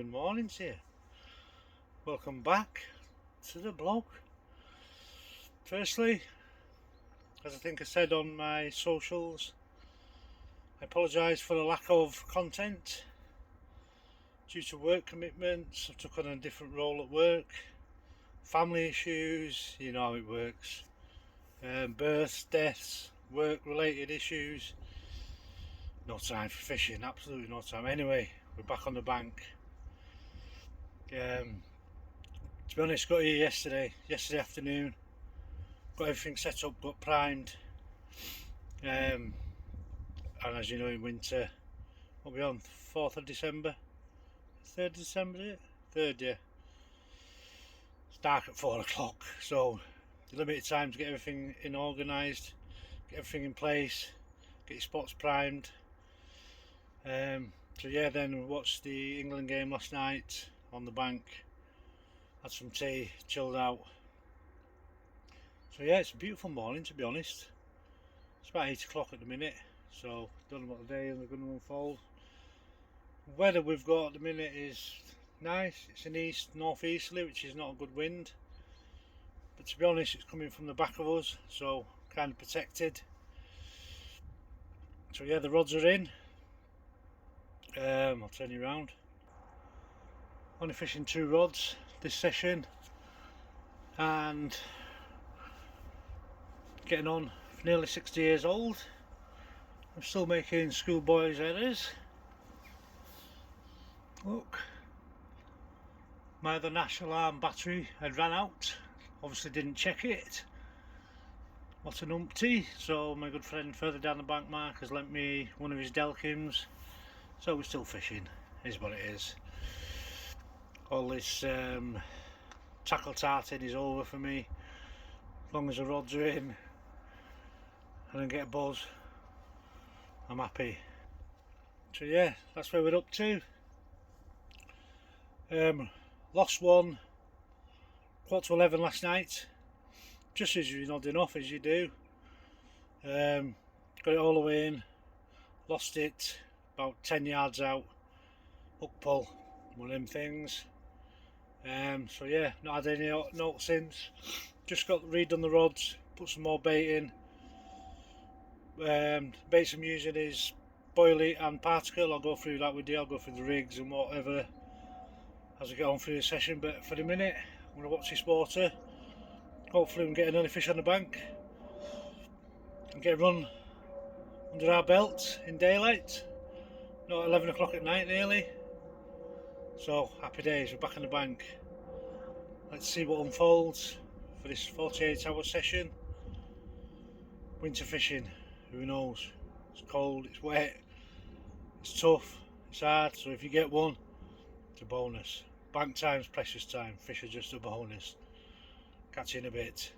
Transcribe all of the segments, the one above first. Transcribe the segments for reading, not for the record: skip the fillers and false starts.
good morning to you. Welcome back to the blog. Firstly, as I think I said on my socials, I apologise for the lack of content due to work commitments. I took on a different role at work, family issues, you know how it works, births, deaths, work related issues. No time for fishing, absolutely no time. Anyway, we're back on the bank. To be honest, got here yesterday afternoon, got everything set up, got primed, and as you know, in winter, what are we on, 4th of December, 3rd of December, is it? 3rd, yeah. It's dark at 4 o'clock, so limited time to get everything organised, get everything in place, get your spots primed. So yeah, then we watched the England game last night on the bank, had some tea, chilled out. So yeah, it's a beautiful morning, to be honest. It's about 8 o'clock at the minute, so don't know what the day is going to unfold. The weather we've got at the minute is nice. It's an northeasterly, which is not a good wind, but to be honest, it's coming from the back of us, so kind of protected. So yeah, the rods are in. I'll turn you around. Only fishing 2 rods this session, and getting on for nearly 60 years old. I'm still making schoolboy's errors. Look, my other national alarm battery had ran out, obviously didn't check it. What an umpty. So my good friend further down the bank, Mark, has lent me one of his Delkims, so we're still fishing, is what it is. All this tackle tarting is over for me. As long as the rods are in and I get a buzz, I'm happy. So yeah, that's where we're up to. Lost one 11:15 last night, just as you're nodding off, as you do. Got it all the way in, lost it about 10 yards out, hook pull, one of them things. So yeah, not had any note since. Just got redone the rods, put some more bait in. Baits I'm using is boilie and particle. I'll go through that with you. I'll go through the rigs and whatever as I get on through the session, but for the minute I'm going to watch this water. Hopefully we can get another fish on the bank and get a run under our belt in daylight, not 11 o'clock at night nearly. So happy days, we're back on the bank. Let's see what unfolds for this 48-hour session. Winter fishing, who knows? It's cold, it's wet, it's tough, it's hard, so if you get one, it's a bonus. Bank time's precious time, fish are just a bonus. Catch you in a bit.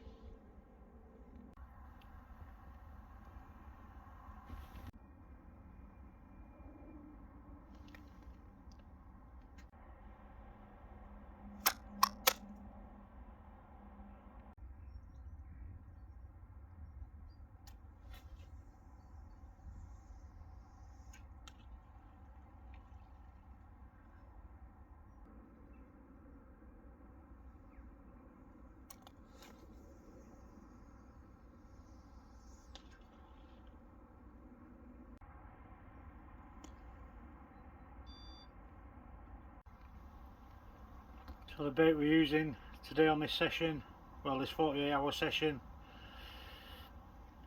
So the bait we're using today on this session, well this 48-hour session,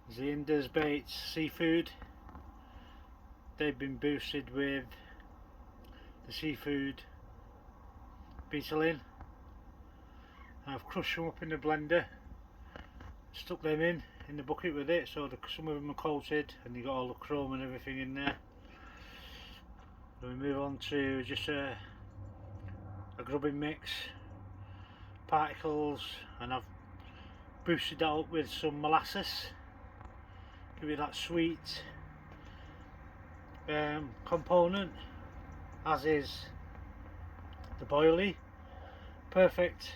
is the Hinders Bait seafood. They've been boosted with the seafood beetle in. I've crushed them up in the blender, stuck them in the bucket with it, so some of them are coated and you got all the chrome and everything in there. Then we move on to just a grubbing mix, particles, and I've boosted that up with some molasses, give it that sweet component, as is the boilie. Perfect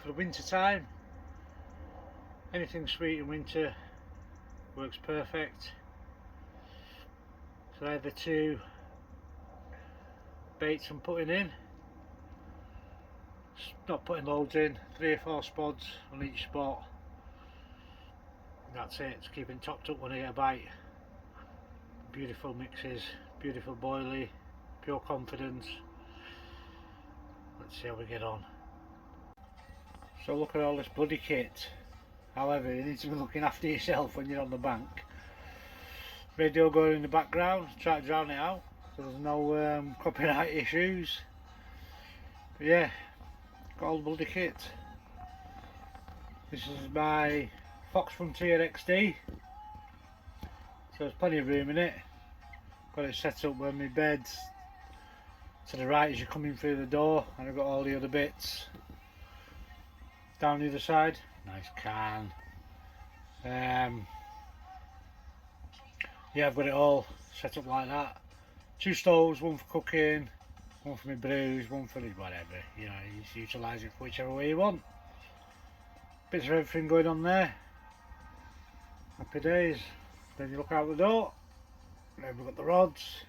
for the winter time. Anything sweet in winter works perfect. So they're the 2 baits I'm putting in. Not putting loads in, 3 or 4 spods on each spot. That's it, it's keeping topped up when I get a bite. Beautiful mixes, beautiful boilie, pure confidence. Let's see how we get on. So look at all this bloody kit. However, you need to be looking after yourself when you're on the bank. Radio going in the background, try to drown it out so there's no copyright issues. But yeah, got all the bloody kit. This is my Fox Frontier XD, so there's plenty of room in it. Got it set up where my bed's to the right as you're coming through the door, and I've got all the other bits down the other side. Nice can. Yeah, I've got it all set up like that. 2 stoves, one for cooking, one for my brews, one for whatever. You know, you just utilise it for whichever way you want. Bits of everything going on there. Happy days. Then you look out the door. Then we've got the rods.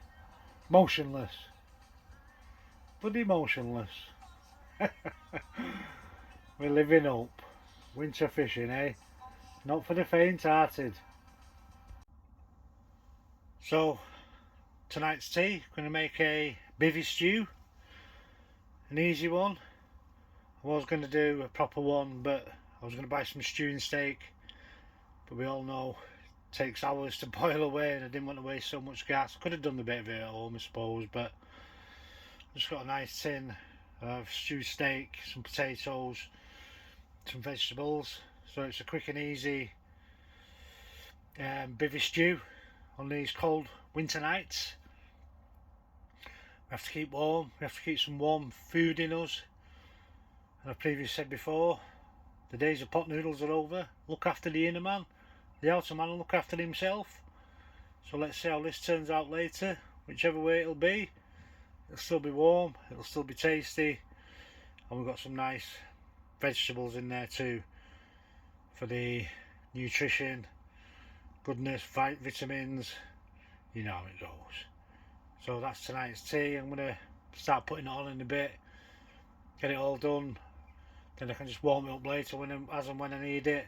Motionless. Bloody motionless. We're living up. Winter fishing, eh? Not for the faint-hearted. So, tonight's tea, going to make a bivvy stew. An easy one. I was going to do a proper one, but I was going to buy some stewing steak. But we all know it takes hours to boil away, and I didn't want to waste so much gas. Could have done the bit of it at home, I suppose, but just got a nice tin of stewed steak, some potatoes, some vegetables. So it's a quick and easy bivvy stew on these cold winter nights. We have to keep warm, we have to keep some warm food in us. And I've previously said before, the days of pot noodles are over. Look after the inner man. The outer man will look after himself. So let's see how this turns out later. Whichever way it'll be, it'll still be warm, it'll still be tasty, and we've got some nice vegetables in there too for the nutrition, goodness, vitamins. You know how it goes. So that's tonight's tea. I'm going to start putting it on in a bit, get it all done, then I can just warm it up later as and when I need it.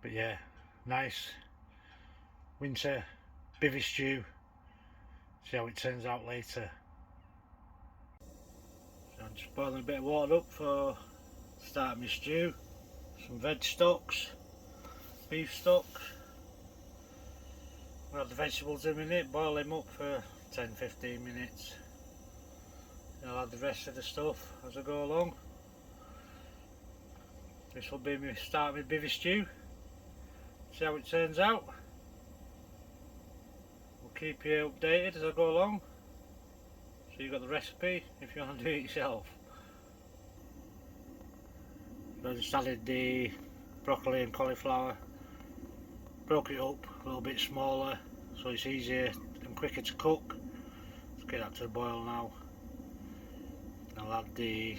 But yeah, nice winter bivvy stew. See how it turns out later. So I'm just boiling a bit of water up for starting my stew. Some veg stocks, beef stocks. We'll have the vegetables in a minute, boil them up for 10-15 minutes. And I'll add the rest of the stuff as I go along. This will be my start with bivvy stew. See how it turns out. We'll keep you updated as I go along. So you've got the recipe if you want to do it yourself. So I just added the broccoli and cauliflower. Broke it up a little bit smaller so it's easier and quicker to cook. Let's get that to the boil now. I'll add the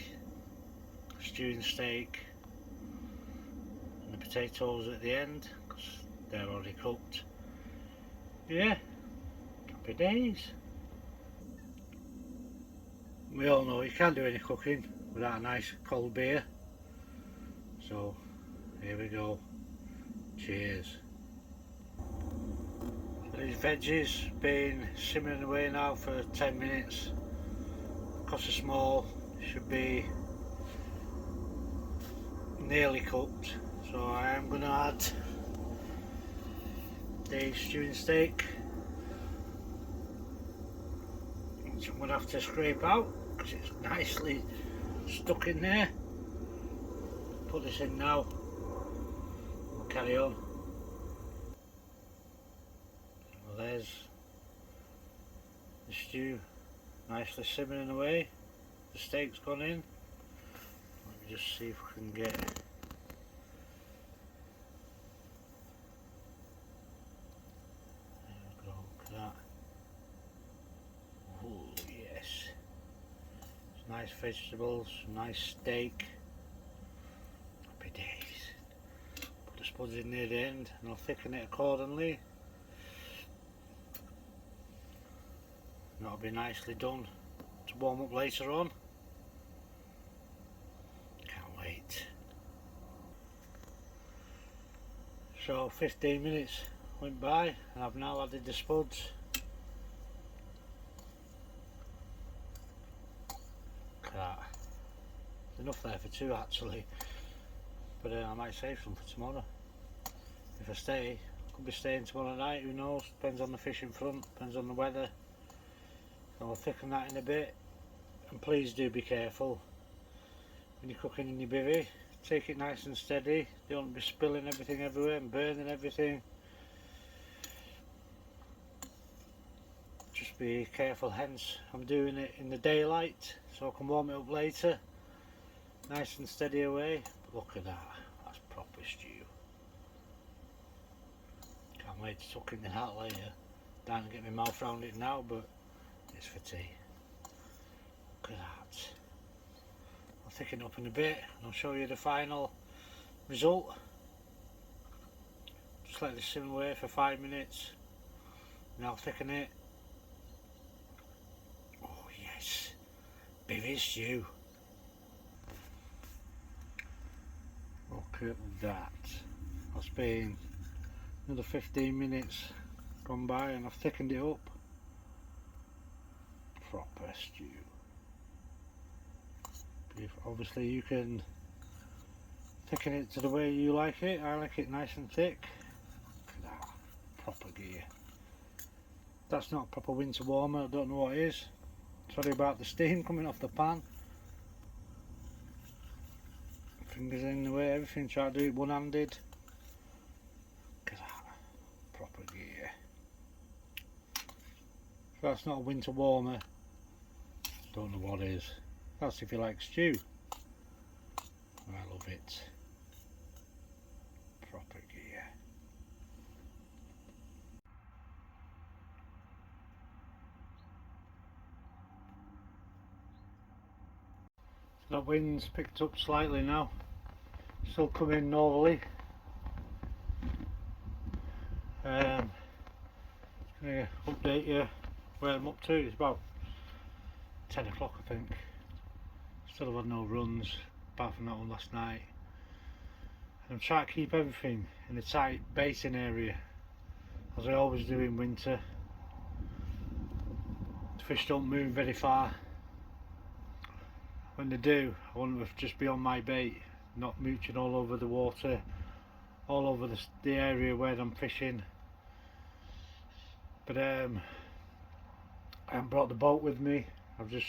stewing steak and the potatoes at the end because they're already cooked. Yeah, happy days. We all know you can't do any cooking without a nice cold beer. So here we go. Cheers. So these veggies been simmering away now for 10 minutes. Because they're small, should be nearly cooked. So I am going to add the stewing steak, which I'm going to have to scrape out because it's nicely stuck in there. Put this in now, we'll carry on. Well, there's the stew nicely simmering away. The steak's gone in. Let me just see if we can get there we go, look at that. Oh yes. Some nice vegetables, some nice steak. Happy days. Put the spuds in near the end and I'll thicken it accordingly. That'll be nicely done to warm up later on. So 15 minutes went by and I've now added the spuds. Look at that. There's enough there for two actually, but I might save some for tomorrow. If I stay, I could be staying tomorrow night, who knows, depends on the fishing front, depends on the weather. So I'll thicken that in a bit, and please do be careful when you're cooking in your bivvy. Take it nice and steady, don't be spilling everything everywhere and burning everything. Just be careful, hence I'm doing it in the daylight so I can warm it up later. Nice and steady away. But look at that, that's proper stew. Can't wait to tuck in the hat later. Don't get my mouth around it now, but it's for tea. Look at that. I'll thicken up in a bit and I'll show you the final result. Just let this simmer away for 5 minutes. Now thicken it. Oh yes, bivvy stew. Look at that. That's been another 15 minutes gone by and I've thickened it up. Proper stew. Obviously you can thicken it to the way you like it. I like it nice and thick. Look at that. Proper gear. That's not a proper winter warmer, I don't know what it is. Sorry about the steam coming off the pan. Fingers in the way, everything, try to do it one-handed. Look at that. Proper gear. If that's not a winter warmer, don't know what is. That's if you like stew. I love it. Proper gear. So that wind's picked up slightly now. Still coming northerly. Going to update you where I'm up to. It's about 10 o'clock I think. Still have had no runs apart from that one last night. And I'm trying to keep everything in a tight baiting area as I always do in winter. The fish don't move very far. When they do, I want them to just be on my bait, not mooching all over the water, all over the area where I'm fishing. But I haven't brought the boat with me. I've just,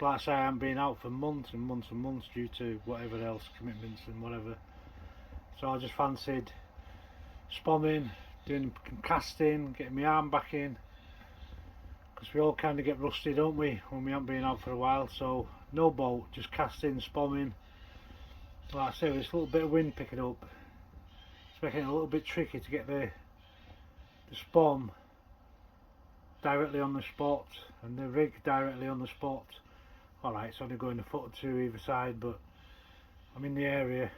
like I say, I haven't been out for months and months and months due to whatever else, commitments and whatever. So I just fancied spomming, doing casting, getting my arm back in. Because we all kind of get rusty, don't we, when we haven't been out for a while. So no boat, just casting, spomming. Like I say, with this little bit of wind picking up, it's making it a little bit tricky to get the spom directly on the spot and the rig directly on the spot. Alright, it's only going a foot or two either side, but I'm in the area.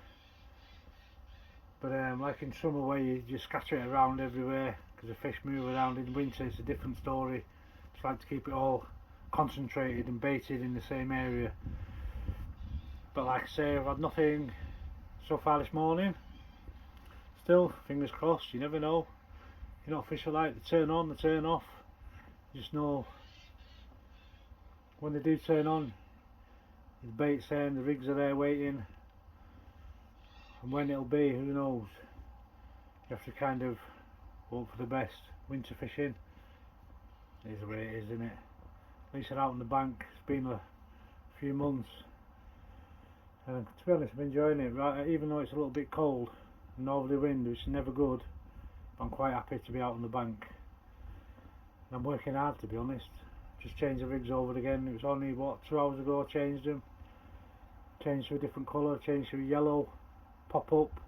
But like in summer where you just scatter it around everywhere because the fish move around, in winter it's a different story. Just like to keep it all concentrated and baited in the same area. But like I say, I've had nothing so far this morning. Still, fingers crossed, you never know. You know, fish are like, they turn on, they turn off. You just know when they do turn on, the bait's there and the rigs are there waiting. And when it'll be, who knows. You have to kind of hope for the best. Winter fishing is the way it is, isn't it? At least I'm out on the bank. It's been a few months. And to be honest, I'm enjoying it. Right, even though it's a little bit cold and northerly wind, which is never good, I'm quite happy to be out on the bank. And I'm working hard, to be honest. Just changed the rigs over again. It was only what, 2 hours ago I changed them. Changed to a different colour, changed to a yellow pop up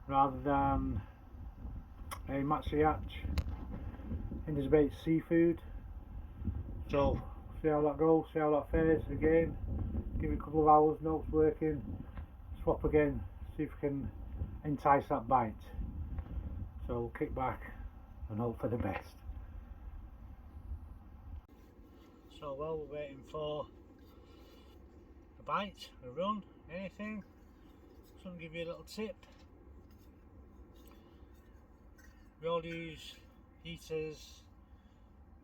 rather than a Maxi Hatch Hinders Bait seafood. So see how that goes, see how that fares again. Give it a couple of hours, know it's working, swap again, see if we can entice that bite. So we'll kick back and hope for the best. So while we're waiting for a bite, a run, anything, just want to give you a little tip. We all use heaters,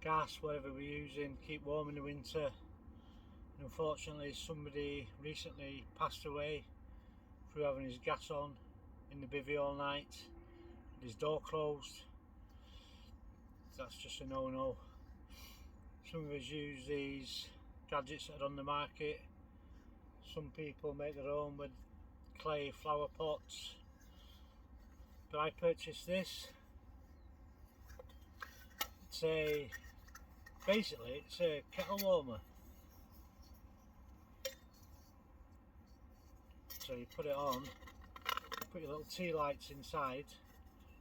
gas, whatever we're using, keep warm in the winter. And unfortunately somebody recently passed away through having his gas on in the bivvy all night, with his door closed. That's just a no-no. Some of us use these gadgets that are on the market. Some people make their own with clay flower pots, but I purchased this. Basically it's a kettle warmer. So you put it on, put your little tea lights inside.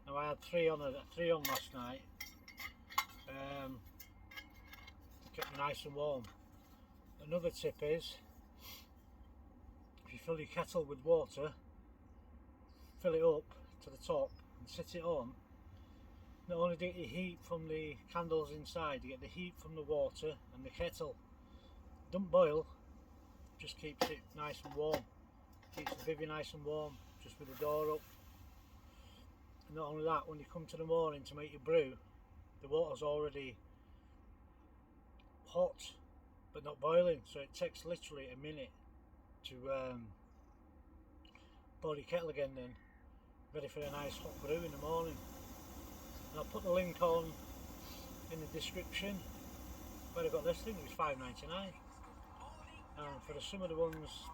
Now I had three on last night. To keep me nice and warm. Another tip is, if you fill your kettle with water, fill it up to the top and sit it on. Not only do you get your heat from the candles inside, you get the heat from the water and the kettle. Don't boil, just keeps it nice and warm. Keeps the bivvy nice and warm, just with the door up. And not only that, when you come to the morning to make your brew, the water's already hot but not boiling, so it takes literally a minute to boil your kettle again, then ready for a nice hot brew in the morning. And I'll put the link on in the description where I got this thing. It was $5.99, and for some of the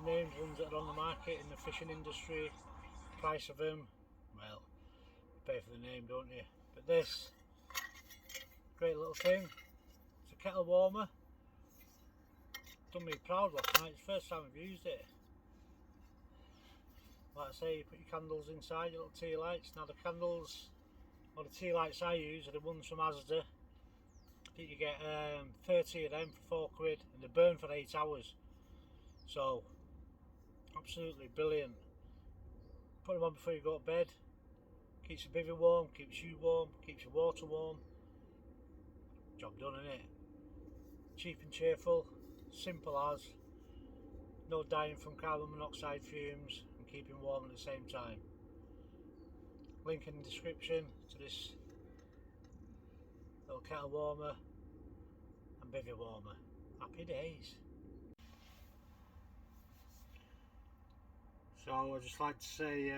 named ones that are on the market in the fishing industry, price of them, well, you pay for the name, don't you? But this great little thing, it's a kettle warmer. Done me proud last night. It's the first time I've used it. Like I say, you put your candles inside, your little tea lights. Now the candles, or the tea lights I use, are the ones from Asda. I think you get 30 of them for £4 and they burn for 8 hours. So absolutely brilliant. Put them on before you go to bed. Keeps your bivvy warm, keeps you warm, keeps your water warm. Job done, innit? Cheap and cheerful, simple as, no dying from carbon monoxide fumes and keeping warm at the same time. Link in the description to this little kettle warmer and bivvy warmer. Happy days. So I'd just like to say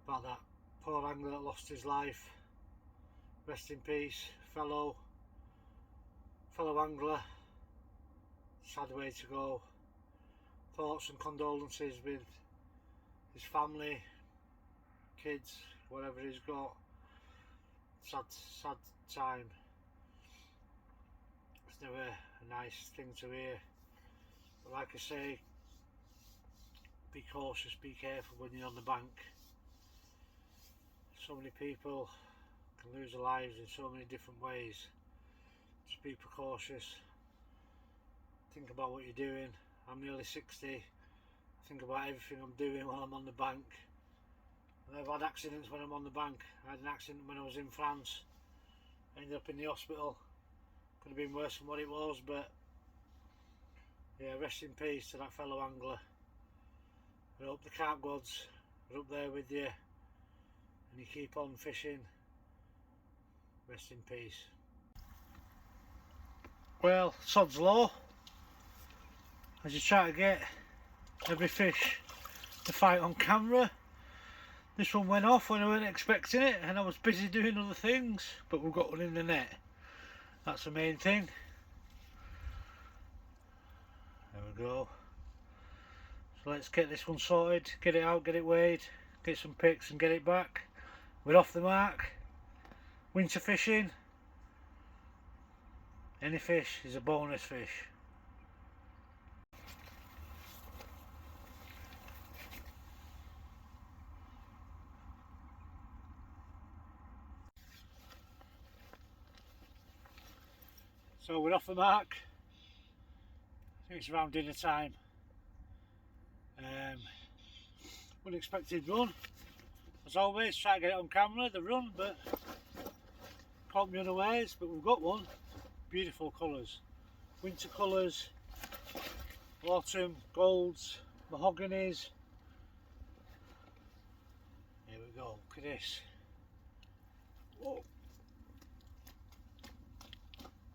about that poor angler that lost his life. Rest in peace, fellow angler. Sad way to go. Thoughts and condolences with his family, kids, whatever he's got. Sad time. It's never a nice thing to hear. But like I say, be cautious, be careful when you're on the bank. So many people can lose their lives in so many different ways. Just be precautious. Think about what you're doing. I'm nearly 60. Think about everything I'm doing while I'm on the bank. And I've had accidents when I'm on the bank. I had an accident when I was in France. I ended up in the hospital. Could have been worse than what it was, but yeah, rest in peace to that fellow angler. I hope the carp gods are up there with you and you keep on fishing. Rest in peace. Well, sod's law. I just try to get every fish to fight on camera. This one went off when I wasn't expecting it and I was busy doing other things, but we've got one in the net. That's the main thing. There we go. So let's get this one sorted, get it out, get it weighed, get some pics and get it back. We're off the mark. Winter fishing. Any fish is a bonus fish. So we're off the mark. I think it's around dinner time. Unexpected run. As always, try to get it on camera, the run, but caught me unawares. But we've got one. Beautiful colours. Winter colours, autumn, golds, mahoganies. Here we go, look at this. Oh.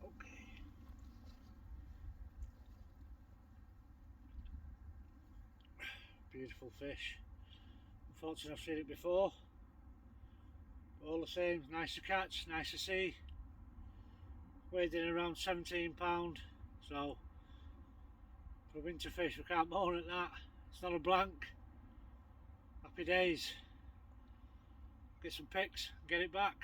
Okay. Beautiful fish. Unfortunately I've seen it before. But all the same, nice to catch, nice to see. Weighed in around £17. So for a winter fish we can't moan at that. It's not a blank. Happy days. Get some pics, get it back.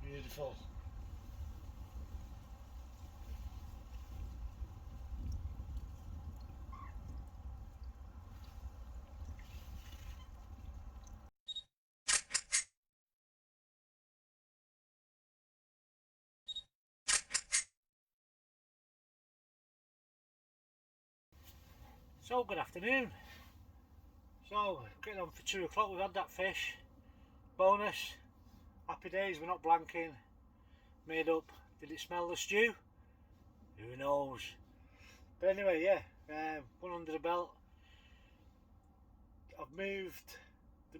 Beautiful. So good afternoon. So getting on for 2 o'clock, we've had that fish. Bonus. Happy days, we're not blanking. Made up. Did it smell the stew? Who knows? But anyway, yeah, one under the belt. I've moved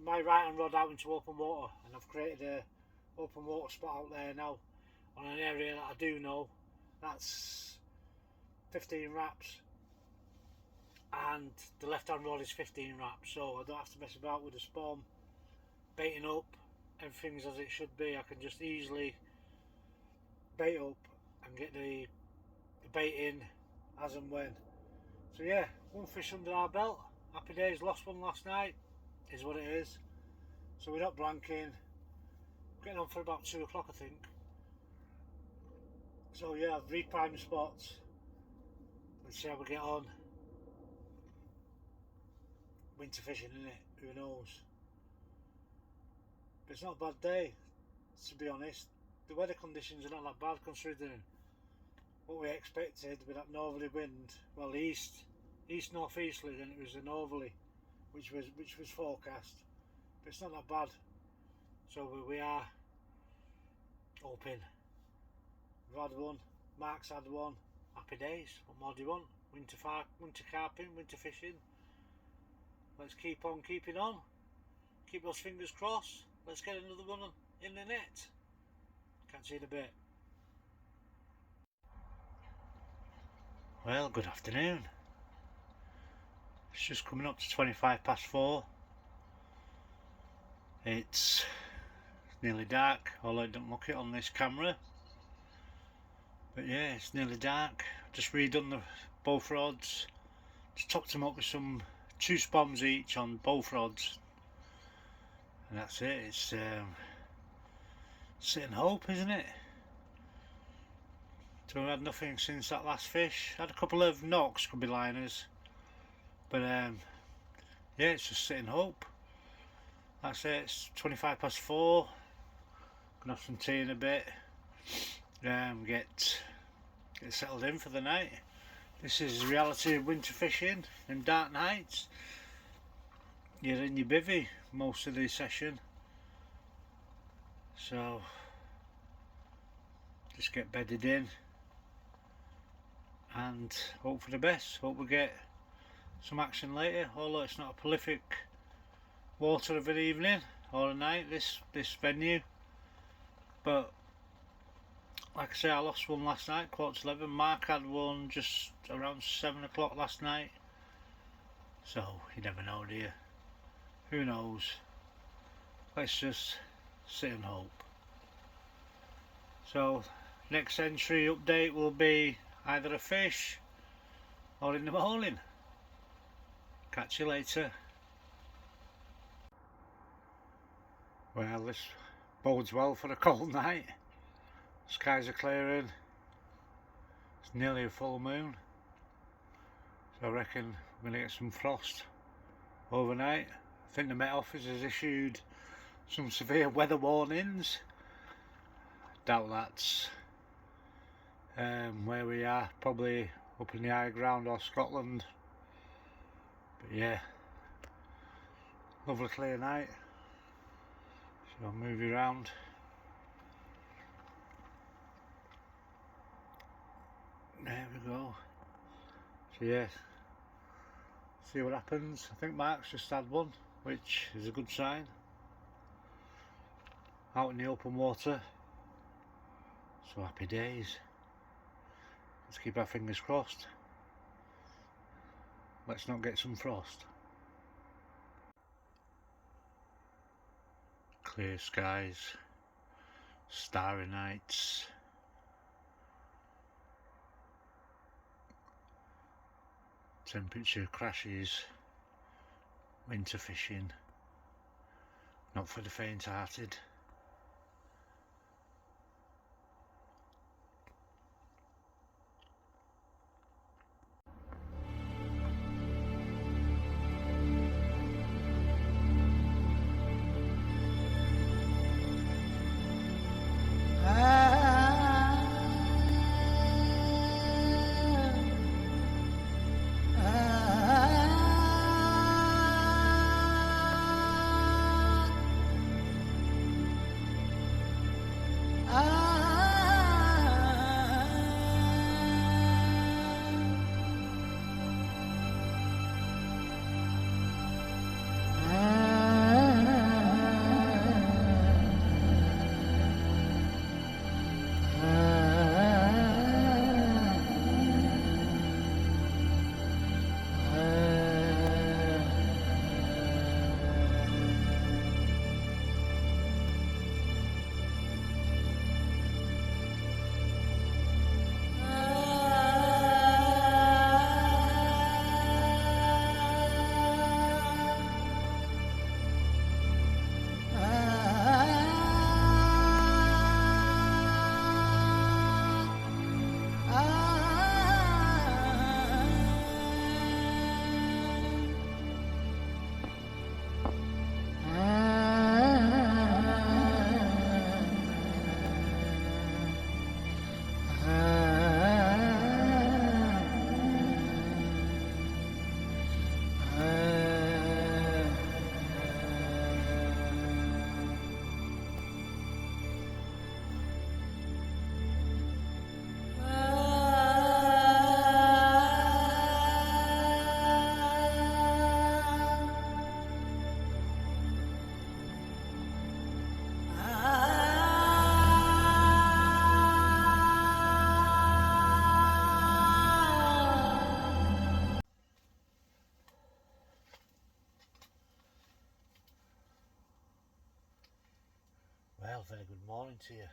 my right hand rod out into open water, and I've created a open water spot out there now on an area that I do know. That's 15 wraps, and the left hand rod is 15 wraps, so I don't have to mess about with the spawn baiting up. Everything's as it should be. I can just easily bait up and get the bait in as and when. So yeah, one fish under our belt. Happy days. Lost one last night, is what it is. So we're not blanking. Getting on for about 2 o'clock, I think. So yeah, I've reprimed the spots. Let's see how we get on. Winter fishing, isn't it? Who knows? But it's not a bad day, to be honest. The weather conditions are not that bad considering what we expected with that northerly wind. Well, east northeasterly, then it was a northerly, which was forecast. But it's not that bad. So we are hoping. We've had one. Mark's had one. Happy days. What more do you want? Winter carping, winter fishing. Let's keep on keeping on. Keep those fingers crossed. Let's get another one in the net. Catch you in a bit. Well, good afternoon. It's just coming up to 4:25. It's nearly dark, although it don't look it on this camera. But yeah, it's nearly dark. Just redone the both rods. Just topped them up with some 2 spoms each on both rods. And that's it. It's sit and hope, isn't it? So we've had nothing since that last fish. Had a couple of knocks, could be liners. But yeah, it's just sit and hope. That's it. It's 4:25. Gonna have some tea in a bit. Get settled in for the night. This is the reality of winter fishing in dark nights. You're in your bivvy most of the session, so just get bedded in and hope for the best. Hope we get some action later, although it's not a prolific water of an evening or a night, this venue. But like I say, I lost one last night, 11:15. Mark had one just around 7 o'clock last night. So you never know, do you? Who knows? Let's just sit and hope. So next entry update will be either a fish or in the morning. Catch you later. Well, this bodes well for a cold night. Skies are clearing. It's nearly a full moon. So I reckon we're going to get some frost overnight. I think the Met Office has issued some severe weather warnings. Doubt that's where we are, probably up in the high ground or Scotland. But yeah, lovely clear night. So I'll move you around. There we go. So yeah, see what happens. I think Mark's just had one, which is a good sign. Out in the open water. So happy days. Let's keep our fingers crossed. Let's not get some frost. Clear skies, starry nights. Temperature crashes. Winter fishing. Not for the faint-hearted. Well, very good morning to you.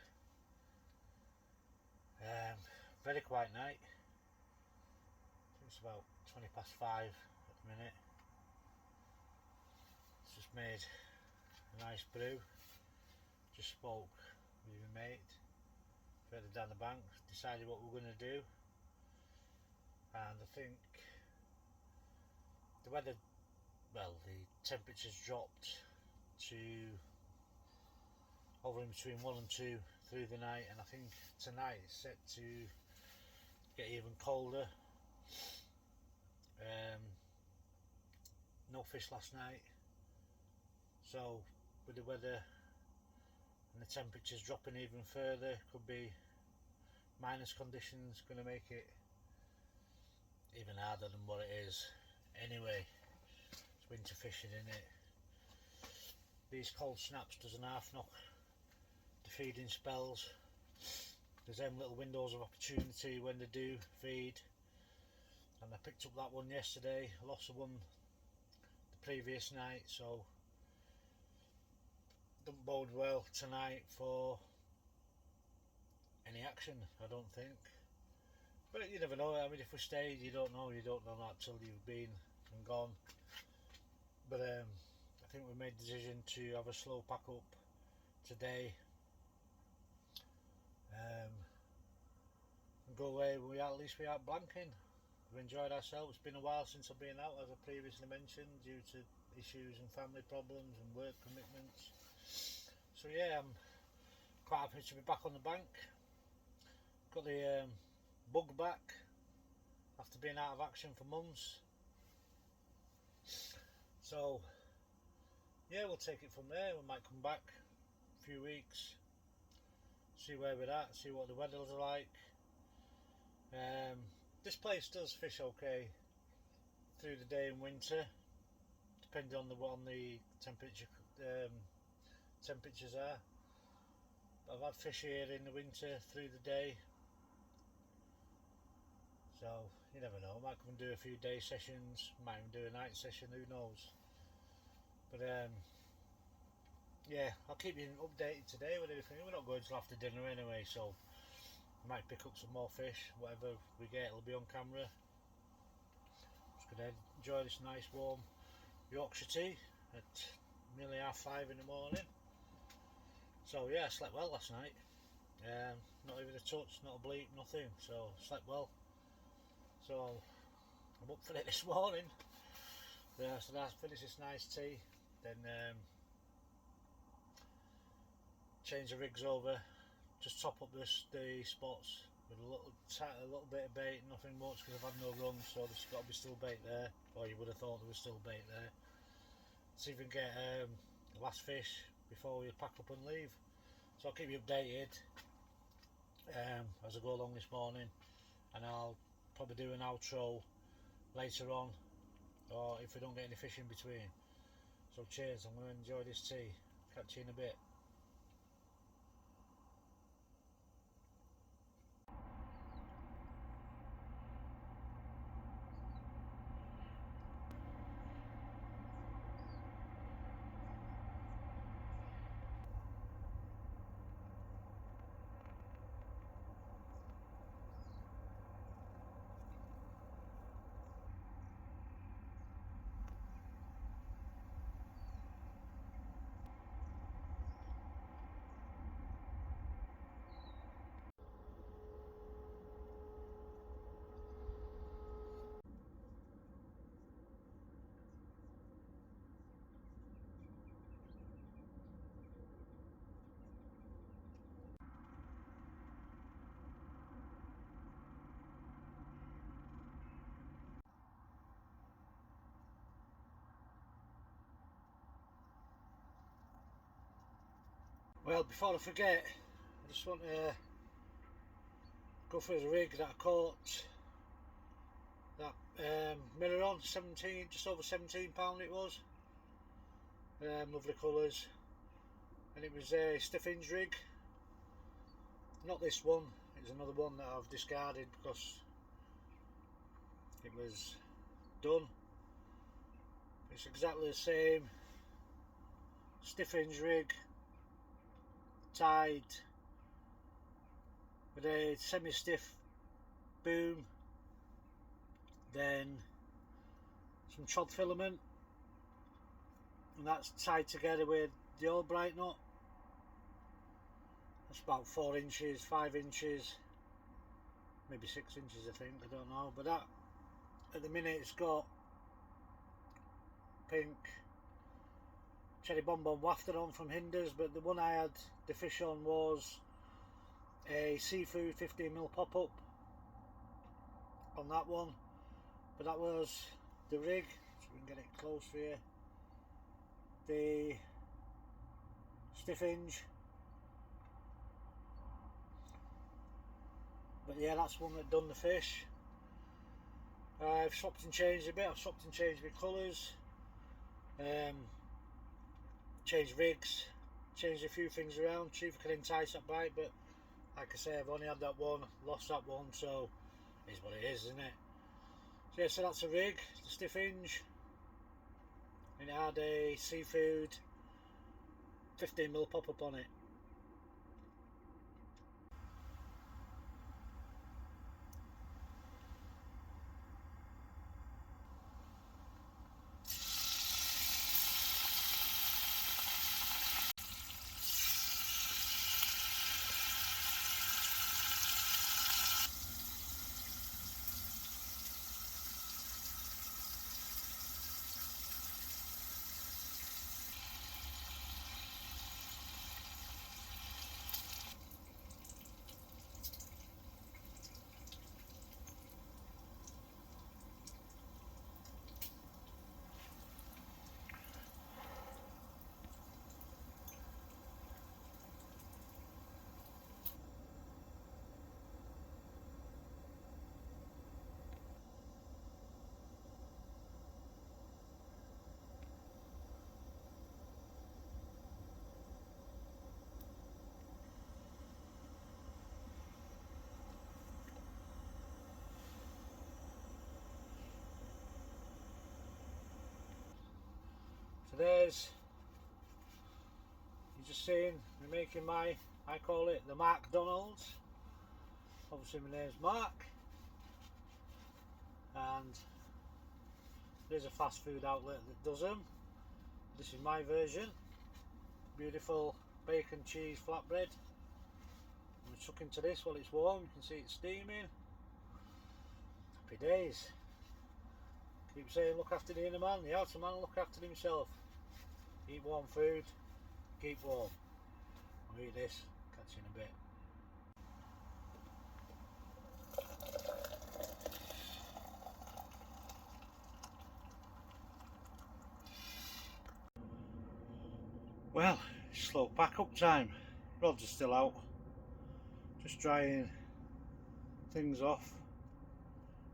Very quiet night. I think it's about 20 past 5 at the minute. Just made a nice brew. Just spoke with my mate further down the bank, decided what we're going to do, and I think the weather, well, the temperatures dropped to over in between 1 and 2 through the night, and I think tonight it's set to get even colder. No fish last night, so with the weather and the temperatures dropping even further, could be minus conditions, going to make it even harder than what it is. Anyway, it's winter fishing, isn't it? These cold snaps doesn't half knock the feeding spells. There's them little windows of opportunity when they do feed, and I picked up that one yesterday. I lost the one the previous night, so don't bode well tonight for any action, I don't think. But you never know. I mean, if we stayed, you don't know that till you've been and gone. But I think we made the decision to have a slow pack up today, and go away. At least we aren't blanking. we've enjoyed ourselves. It's been a while since I've been out, as I previously mentioned, due to issues and family problems and work commitments. So yeah, I'm quite happy to be back on the bank. Got the bug back after being out of action for months. So yeah, we'll take it from there. We might come back a few weeks, see where we're at, see what the weather's like. This place does fish okay through the day in winter, depending on the temperatures are. But I've had fish here in the winter through the day, so you never know. I might come and do a few day sessions, might even do a night session, who knows. But yeah, I'll keep you updated today with everything. We're not going till after dinner anyway, so I might pick up some more fish. Whatever we get, it'll be on camera. Just gonna enjoy this nice warm Yorkshire tea at nearly 5:30 in the morning. So yeah, I slept well last night. Not even a touch, not a bleep, nothing. So slept well. So I'm up for it this morning. Yeah, so that's finish this nice tea, then change the rigs over, just top up the spots with a little bit of bait, nothing much because I've had no runs, so there's got to be still bait there, or you would have thought there was still bait there. See if we can get the last fish before we pack up and leave. So I'll keep you updated as I go along this morning, and I'll probably do an outro later on, or if we don't get any fish in between. So cheers, I'm going to enjoy this tea. Catch you in a bit. Well, before I forget, I just want to go through the rig that I caught that mirror on. 17, just over £17 it was. Lovely colours, and it was a stiff hinge rig. Not this one, it's another one that I've discarded because it was done. It's exactly the same stiff hinge rig, tied with a semi-stiff boom, then some chod filament, and that's tied together with the Albright nut. That's about 4 inches, 5 inches, maybe 6 inches I think, I don't know. But that, at the minute, it's got pink cherry bonbon wafted on from Hinders, but the one I had the fish on was a seafood 15mm pop-up on that one. But that was the rig, so we can get it close for you. The stiff hinge. But yeah, that's one that done the fish. I've swapped and changed a bit. I've swapped and changed my colours, changed rigs, changed a few things around, see if I can entice that bite. But like I say, I've only had that one, lost that one, so it is what it is, isn't it? So yeah, so that's a rig, the stiff hinge, and it had a seafood 15mm pop-up on it. So there's, you just seen me making my, I call it the McDonald's. Obviously my name's Mark, and there's a fast food outlet that does them. This is my version. Beautiful bacon cheese flatbread. I'm going to chuck into this while it's warm. You can see it's steaming. Happy days. Keep saying look after the inner man. The outer man look after himself. Eat warm food. Keep warm. I'll eat this. Catch you in a bit. Well, it's slow pack up time. Rods are still out. Just drying things off.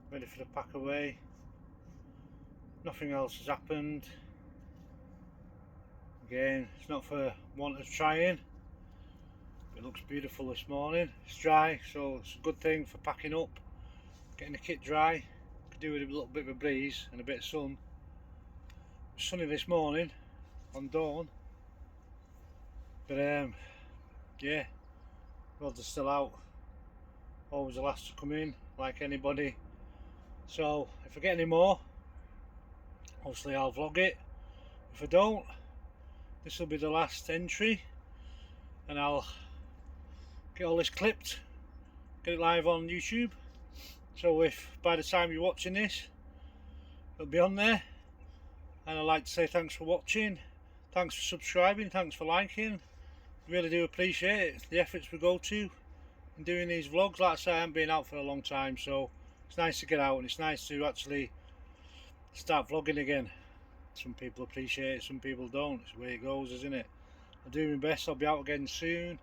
Ready for the pack away. Nothing else has happened. Again, it's not for want of trying. It looks beautiful this morning. It's dry, so it's a good thing for packing up. Getting the kit dry. Could do with a little bit of a breeze and a bit of sun. It was sunny this morning on dawn. But yeah, rods are still out. Always the last to come in, like anybody. So if I get any more, obviously I'll vlog it. If I don't, this will be the last entry, and I'll get all this clipped, get it live on YouTube. So if by the time you're watching this, it'll be on there. And I'd like to say thanks for watching, thanks for subscribing, thanks for liking. Really do appreciate it, the efforts we go to in doing these vlogs. Like I say, I haven't been out for a long time, so it's nice to get out and it's nice to actually start vlogging again. Some people appreciate it, some people don't. It's the way it goes, isn't it? I'll do my best. I'll be out again soon.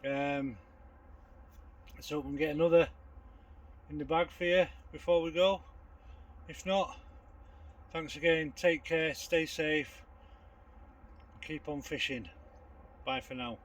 Let's hope we can get another in the bag for you before we go. If not, thanks again. Take care, stay safe, keep on fishing. Bye for now.